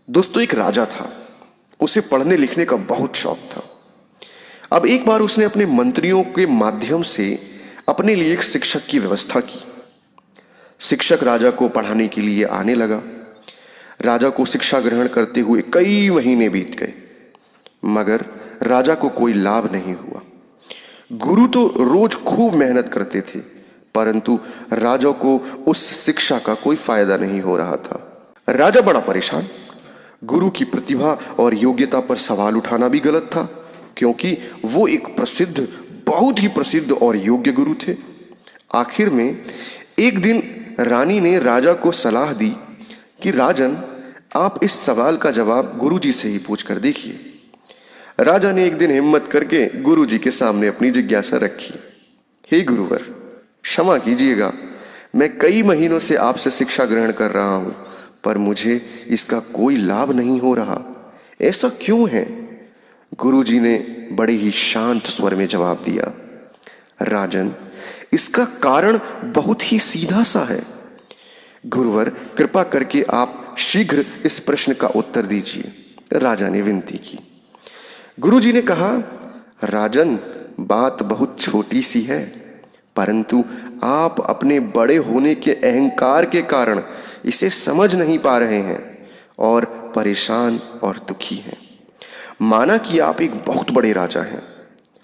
दोस्तों, एक राजा था। उसे पढ़ने लिखने का बहुत शौक था। अब एक बार उसने अपने मंत्रियों के माध्यम से अपने लिए एक शिक्षक की व्यवस्था की। शिक्षक राजा को पढ़ाने के लिए आने लगा। राजा को शिक्षा ग्रहण करते हुए कई महीने बीत गए, मगर राजा को कोई लाभ नहीं हुआ। गुरु तो रोज खूब मेहनत करते थे, परंतु राजा को उस शिक्षा का कोई फायदा नहीं हो रहा था। राजा बड़ा परेशान। गुरु की प्रतिभा और योग्यता पर सवाल उठाना भी गलत था, क्योंकि वो एक प्रसिद्ध, बहुत ही प्रसिद्ध और योग्य गुरु थे। आखिर में एक दिन रानी ने राजा को सलाह दी कि राजन, आप इस सवाल का जवाब गुरुजी से ही पूछ कर देखिए। राजा ने एक दिन हिम्मत करके गुरुजी के सामने अपनी जिज्ञासा रखी। हे गुरुवर, क्षमा कीजिएगा, मैं कई महीनों से आपसे शिक्षा ग्रहण कर रहा हूं, पर मुझे इसका कोई लाभ नहीं हो रहा। ऐसा क्यों है? गुरुजी ने बड़े ही शांत स्वर में जवाब दिया, राजन, इसका कारण बहुत ही सीधा सा है। गुरुवर, कृपा करके आप शीघ्र इस प्रश्न का उत्तर दीजिए। राजा ने विनती की। गुरुजी ने कहा, राजन, बात बहुत छोटी सी है, परंतु आप अपने बड़े होने के अहंकार के कारण इसे समझ नहीं पा रहे हैं और परेशान और दुखी हैं। माना कि आप एक बहुत बड़े राजा हैं,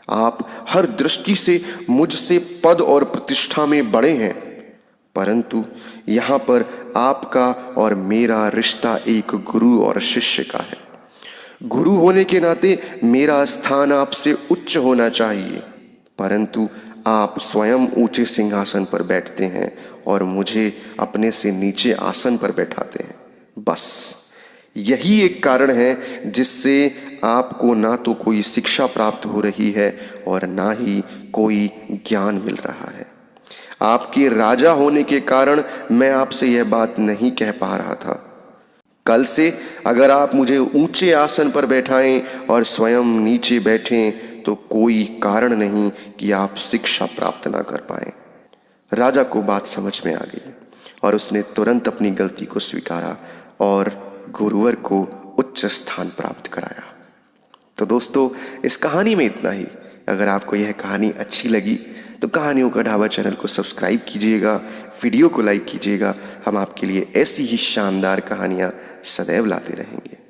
आप हर दृष्टि से मुझसे पद और प्रतिष्ठा में बड़े हैं, परंतु यहाँ पर आपका और मेरा रिश्ता एक गुरु और शिष्य का है। गुरु होने के नाते मेरा स्थान आपसे उच्च होना चाहिए, परंतु आप स्वयं ऊंचे सिंहासन पर बैठते हैं और मुझे अपने से नीचे आसन पर बैठाते हैं। बस यही एक कारण है जिससे आपको ना तो कोई शिक्षा प्राप्त हो रही है और ना ही कोई ज्ञान मिल रहा है। आपके राजा होने के कारण मैं आपसे यह बात नहीं कह पा रहा था। कल से अगर आप मुझे ऊंचे आसन पर बैठाएं और स्वयं नीचे बैठें तो कोई कारण नहीं कि आप शिक्षा प्राप्त ना कर पाएं। राजा को बात समझ में आ गई और उसने तुरंत अपनी गलती को स्वीकारा और गुरुवर को उच्च स्थान प्राप्त कराया। तो दोस्तों, इस कहानी में इतना ही। अगर आपको यह कहानी अच्छी लगी तो कहानियों का ढाबा चैनल को सब्सक्राइब कीजिएगा, वीडियो को लाइक कीजिएगा। हम आपके लिए ऐसी ही शानदार कहानियाँ सदैव लाते रहेंगे।